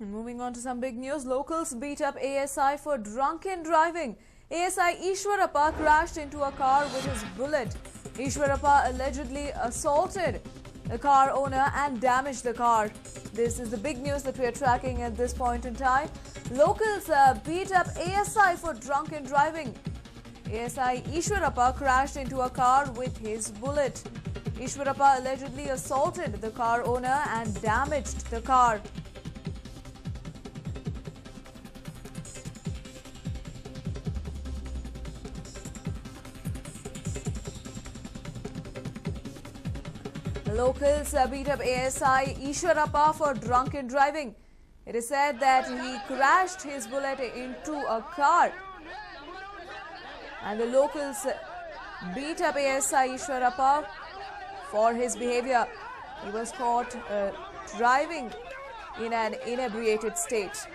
Moving on to some big news, locals beat up ASI for drunken driving. ASI Ishwarappa crashed into a car with his bullet. Ishwarappa allegedly assaulted the car owner and damaged the car. This is the big news that we are tracking at this point in time. Locals beat up ASI for drunken driving. ASI Ishwarappa crashed into a car with his bullet. Ishwarappa allegedly assaulted the car owner and damaged the car. Locals beat up ASI Ishwarappa for drunken driving. It is said that he crashed his bullet into a car. And the locals beat up ASI Ishwarappa for his behavior. He was caught driving in an inebriated state.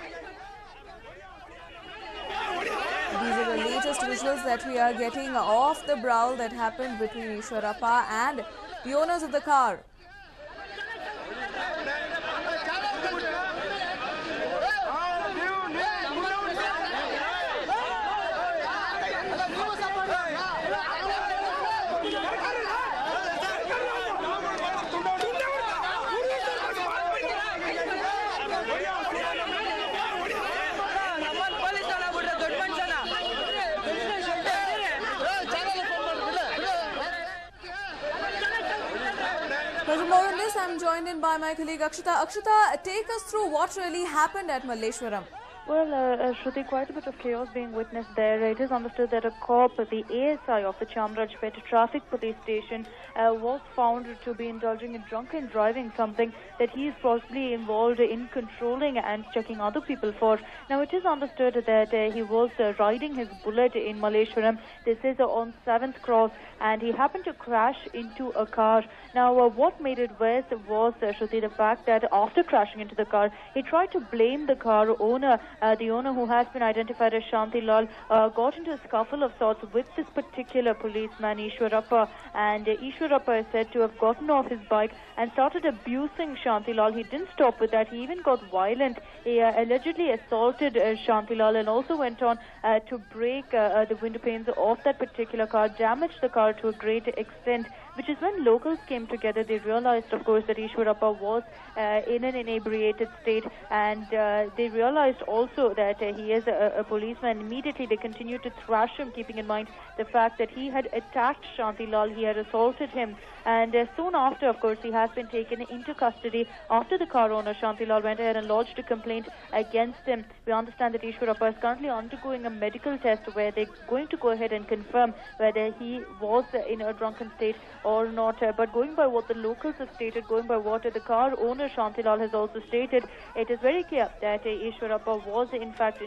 These are the latest visuals that we are getting of the brawl that happened between Ishwarappa and the owners of the car. For more on this, I'm joined in by my colleague Akshita. Akshita, take us through what really happened at Malleshwaram. Well, Shruti, quite a bit of chaos being witnessed there. It is understood that a cop, the ASI of the Chamarajpet Traffic Police Station, was found to be indulging in drunken driving, something that he is possibly involved in controlling and checking other people for. Now, it is understood that he was riding his bullet in Malleshwaram. This is on 7th Cross, and he happened to crash into a car. Now, what made it worse was, Shruti, the fact that after crashing into the car, he tried to blame the car owner. The owner, who has been identified as Shanti Lal, got into a scuffle of sorts with this particular policeman, Ishwarappa. And Ishwarappa is said to have gotten off his bike and started abusing Shanti Lal. He didn't stop with that. He even got violent. He allegedly assaulted Shanti Lal and also went on to break the window panes of that particular car, damaged the car to a great extent, which is when locals came together. They realized, of course, that Ishwarappa was in an inebriated state, and they realized also that he is a policeman. Immediately, they continued to thrash him, keeping in mind the fact that he had attacked Shanti Lal, he had assaulted him. And soon after, of course, he has been taken into custody after the car owner, Shanti Lal, went ahead and lodged a complaint against him. We understand that Ishwarappa is currently undergoing a medical test where they're going to go ahead and confirm whether he was in a drunken state or not. But going by what the locals have stated, going by what the car owner, Shanti Lal, has also stated, it is very clear that Ishwarappa was in fact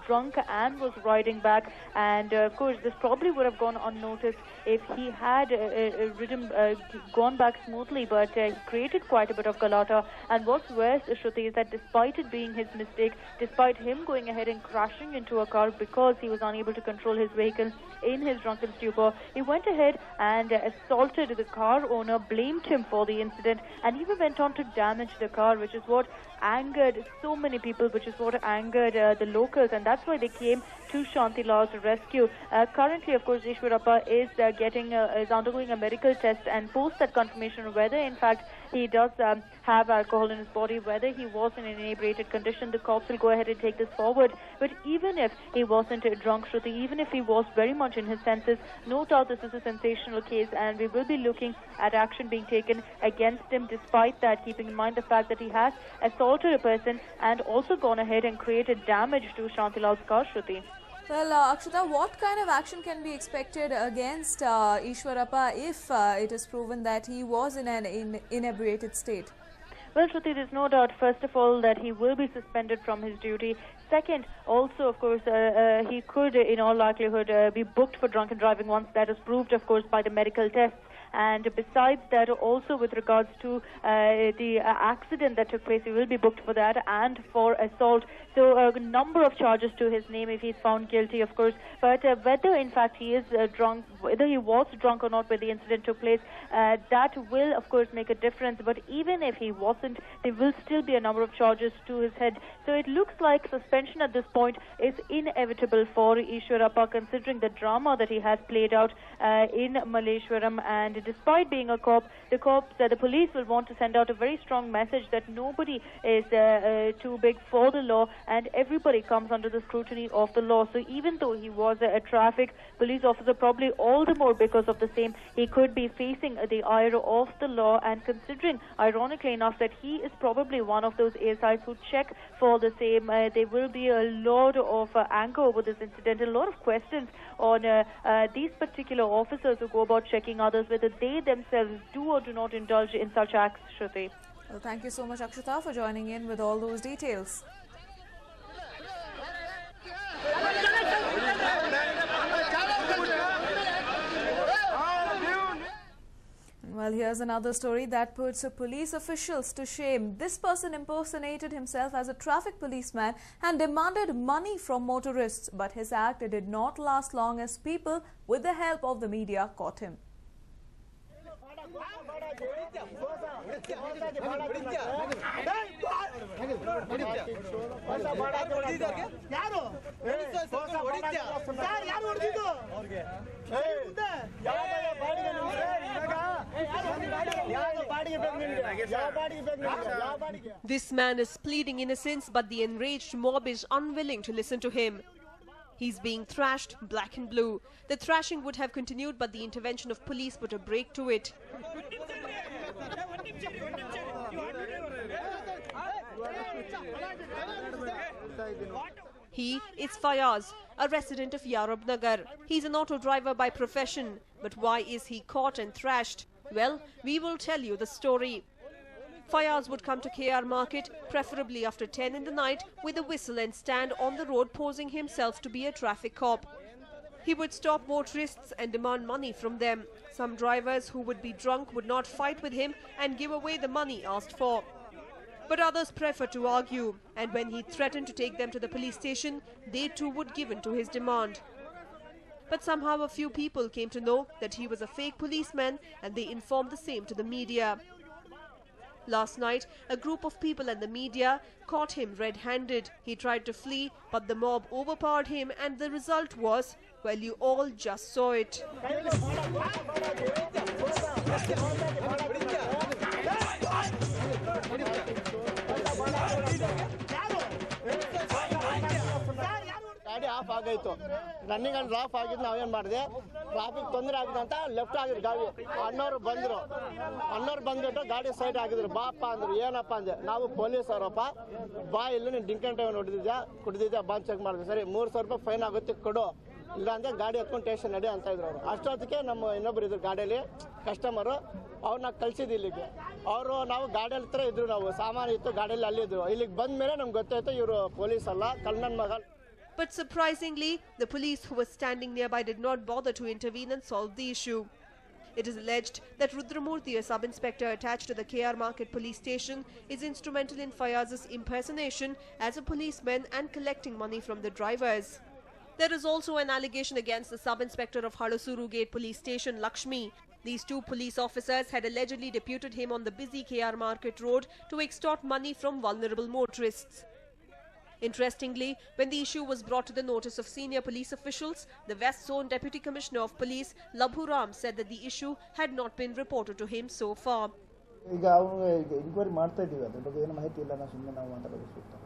drunk and was riding back. And of course, this probably would have gone unnoticed if he had gone back smoothly, but he created quite a bit of galata. And what's worse, Shruti, is that despite it being his mistake, despite him going ahead and crashing into a car because he was unable to control his vehicle in his drunken stupor, he went ahead and assaulted the car owner, blamed him for the incident, and even went on to damage the car, which is what angered so many people, which is what angered the locals, and that's why they came to Shanti Lal's rescue. Currently, of course, Ishwarappa is undergoing a medical test, and post that confirmation whether in fact he does have alcohol in his body, whether he was in an inebriated condition, the cops will go ahead and take this forward. But even if he wasn't drunk, Shruti, even if he was very much in his senses, no doubt this is a sensational case, and we will be looking at action being taken against him despite that, keeping in mind the fact that he has assaulted a person and also gone ahead and created damage to Shanti Lal's car, Shruti. Well, Akshita, what kind of action can be expected against Ishwarappa if it is proven that he was in an inebriated state? Well, Shruti, there's no doubt, first of all, that he will be suspended from his duty. Second, also, of course, he could, in all likelihood, be booked for drunken driving once that is proved, of course, by the medical tests. And besides that, also with regards to the accident that took place, he will be booked for that and for assault. So a number of charges to his name if he's found guilty, of course. But whether in fact he is drunk, whether he was drunk or not when the incident took place, that will of course make a difference. But even if he wasn't, there will still be a number of charges to his head. So it looks like suspension at this point is inevitable for Ishwarappa, considering the drama that he has played out in Malleshwaram. And despite being a cop, the police will want to send out a very strong message that nobody is too big for the law and everybody comes under the scrutiny of the law. So even though he was a traffic police officer, probably all the more because of the same, he could be facing the ire of the law. And considering, ironically enough, that he is probably one of those ASIs who check for the same, there will be a lot of anger over this incident, a lot of questions on these particular officers who go about checking others, whether they themselves do or do not indulge in such acts, Shruti. Well, thank you so much, Akshita, for joining in with all those details. Well, here's another story that puts police officials to shame. This person impersonated himself as a traffic policeman and demanded money from motorists. But his act did not last long as people, with the help of the media, caught him. This man is pleading innocence, but the enraged mob is unwilling to listen to him. He's being thrashed black and blue. The thrashing would have continued, but the intervention of police put a break to it. He is Fayaz, a resident of Yarab Nagar. He's an auto driver by profession. But why is he caught and thrashed? Well, we will tell you the story. Fayaz would come to KR Market, preferably after 10 in the night, with a whistle and stand on the road posing himself to be a traffic cop. He would stop motorists and demand money from them. Some drivers who would be drunk would not fight with him and give away the money asked for. But others prefer to argue, and when he threatened to take them to the police station, they too would give in to his demand. But somehow a few people came to know that he was a fake policeman and they informed the same to the media. Last night, a group of people and the media caught him red-handed. He tried to flee, but the mob overpowered him, and the result was, well, you all just saw it. ಗಾಡಿ of ಆಗೋಯ್ತು running and of ಆಗಿದ್ದು ನಾವೇನು ಮಾಡಿದೆ traffic ತೊಂದರೆ ಆಗಿದೆ ಅಂತ left ಆಗಿದ್ರು ಗಾಡಿ ಅಣ್ಣವ್ರು ಬಂದ್ಬಿಟ್ಟು ಗಾಡಿ ಸೈಡ್ ಆಗಿದ್ರು ಬಾಪ್ಪ ಅಂದ್ರು ಏನಪ್ಪ ಅಂದೆ ನಾವು ಪೊಲೀಸ್ ಅವರಪ್ಪ ಬಾ ಇಲ್ಲಿ ನೀನು ಡ್ರಿಂಕ್ ಅಂಡ್ ಡ್ರೈವ್ ಕುಡಿದಿದ್ಯಾ ಬಂದ್ ಚೆಕ್ ಮಾಡಿದೆ ಸರಿ 300 ರೂಪಾಯಿ ಫೈನ್ ಆಗುತ್ತೆ ಕೊಡು ಇಲ್ಲ ಅಂದ್ರೆ ಗಾಡಿ ಹತ್ಕೊಂಡು ಸ್ಟೇಷನ್ ನಡಿ ಅಂತ ಇದ್ರು ಅವರು ಅಷ್ಟೊತ್ತಿಗೆ ನಮ್ಮ ಇನ್ನೊಬ್ರು ಇದ್ರು ಗಾಡಿಯಲ್ಲಿ ಕಸ್ಟಮರು ಅವ್ರನ್ನ ಕಳ್ಸಿದ್ದು ಇಲ್ಲಿಗೆ ಅವರು ನಾವು ಗಾಡಿಯಲ್ಲಿ ಹತ್ರ ಇದ್ರು ನಾವು ಸಾಮಾನು ಇತ್ತು ಗಾಡಿಯಲ್ಲಿ ಅಲ್ಲಿದ್ರು ಇಲ್ಲಿಗೆ ಬಂದ ಮೇಲೆ ನಮ್ಗೆ ಗೊತ್ತಾಯ್ತು ಇವರು ಪೊಲೀಸ್ ಅಲ್ಲ ಕಳ್ಳನ ಮಗ. But surprisingly, the police who was standing nearby did not bother to intervene and solve the issue. It is alleged that Rudramurthy, a sub-inspector attached to the KR Market police station, is instrumental in Fayaz's impersonation as a policeman and collecting money from the drivers. There is also an allegation against the sub-inspector of Halasuru Gate police station, Lakshmi. These two police officers had allegedly deputed him on the busy KR Market road to extort money from vulnerable motorists. Interestingly, when the issue was brought to the notice of senior police officials, the West Zone Deputy Commissioner of Police, Labhu Ram, said that the issue had not been reported to him so far. ಈಗ inquiry ಮಾಡ್ತಾ ಇದ್ದೀವಿ ಅದ್ರ ಬಗ್ಗೆ ಏನು ಮಾಹಿತಿ ಇಲ್ಲ ನಾವು ಸುಮ್ಮನೆ ನಾವು ಮಾತಾಡೋದು ಸೂಕ್ತ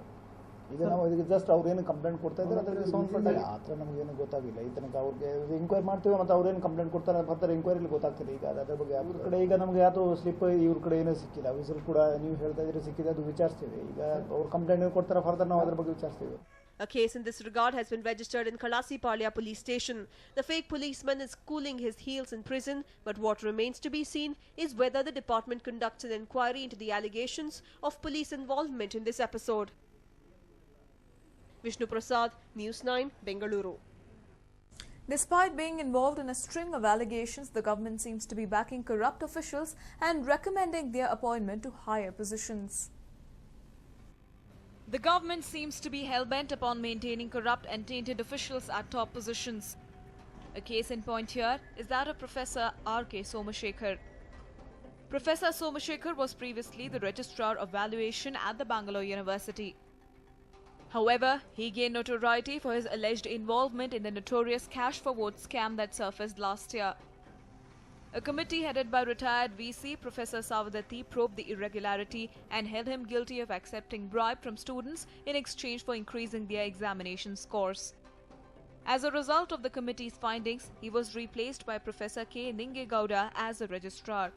ಈಗ ನಾವು ಇದಕ್ಕೆ ಜಸ್ಟ್ ಅವ್ರೇನು ಕಂಪ್ಲೇಂಟ್ ಕೊಡ್ತಾ ಇದ್ದಾರೆ ಅದಕ್ಕೆ ಸಂಬಂಧಪಟ್ಟ ಆ ಥರ ನಮಗೇನು ಗೊತ್ತಾಗಿಲ್ಲ ಈ ತನಕ ಅವ್ರಿಗೆ ಎಂಕ್ವೈರಿ ಮಾಡ್ತೀವಿ ಮತ್ತು ಅವ್ರೇನು ಕಂಪ್ಲೇಂಟ್ ಕೊಡ್ತಾರೆ ಬರ್ತಾರೆ ಎಂಕ್ವೈರಿಲಿ ಗೊತ್ತಾಗ್ತದೆ ಈಗ ಅದ್ರ ಬಗ್ಗೆ ಅವ್ರ ಕಡೆ ಈಗ ನಮಗೆ ಯಾವುದು ಸ್ಲಿಪ್ ಇವ್ರ ಕಡೆ ಏನೂ ಸಿಕ್ಕಿಲ್ಲ ವಿಸಲ್ ಕೂಡ ನೀವು ಹೇಳ್ತಾ ಇದ್ರೆ ಸಿಕ್ಕಿದೆ ಅದು ವಿಚಾರಿಸ್ತೀವಿ ಈಗ ಅವ್ರು ಕಂಪ್ಲೇಂಟ್ ಕೊಡ್ತಾರೆ ಫರ್ದರ್ ನಾವು ಅದ್ರ ಬಗ್ಗೆ ವಿಚಾರಿಸ್ತೀವಿ. A case in this regard has been registered in Kalasipalia police station. The fake policeman is cooling his heels in prison, but what remains to be seen is whether the department conducts an inquiry into the allegations of police involvement in this episode. Vishnu Prasad, News 9, Bengaluru. Despite being involved in a string of allegations, the government seems to be backing corrupt officials and recommending their appointment to higher positions. The government seems to be hell-bent upon maintaining corrupt and tainted officials at top positions. A case in point here is that of Professor R.K. Somashekar. Professor Somashekar was previously the Registrar of Valuation at the Bangalore University. However, he gained notoriety for his alleged involvement in the notorious cash for vote scam that surfaced last year. A committee headed by retired VC Professor Savadathi probed the irregularity and held him guilty of accepting bribe from students in exchange for increasing their examination scores. As a result of the committee's findings, he was replaced by Professor K. Ningegowda as a registrar.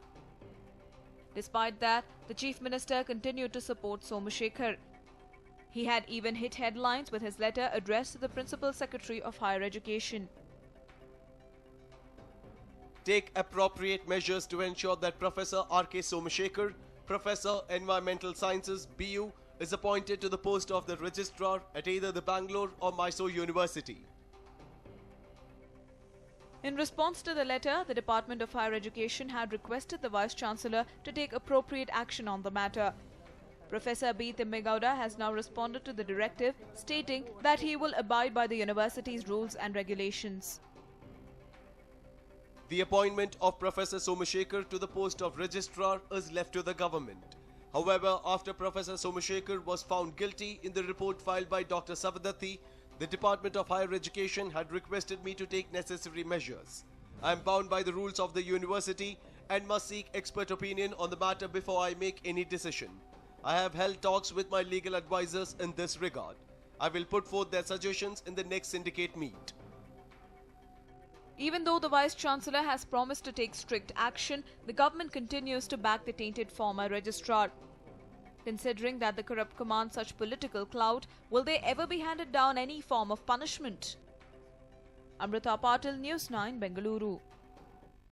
Despite that, the Chief Minister continued to support Somashekar. He had even hit headlines with his letter addressed to the Principal Secretary of Higher Education. Take appropriate measures to ensure that Professor R.K. Somashekar, Professor Environmental Sciences, BU, is appointed to the post of the Registrar at either the Bangalore or Mysore University. In response to the letter, the Department of Higher Education had requested the Vice-Chancellor to take appropriate action on the matter. Professor B. Thimmegowda has now responded to the directive, stating that he will abide by the university's rules and regulations. The appointment of Professor Somashekar to the post of Registrar is left to the government. However, after Professor Somashekar was found guilty in the report filed by Dr. Savadathi, the Department of Higher Education had requested me to take necessary measures. I am bound by the rules of the university and must seek expert opinion on the matter before I make any decision. I have held talks with my legal advisors in this regard. I will put forth their suggestions in the next syndicate meet. Even though the Vice-Chancellor has promised to take strict action, the government continues to back the tainted former registrar. Considering that the corrupt command such political clout, will they ever be handed down any form of punishment? Amrita Patil, News 9, Bengaluru.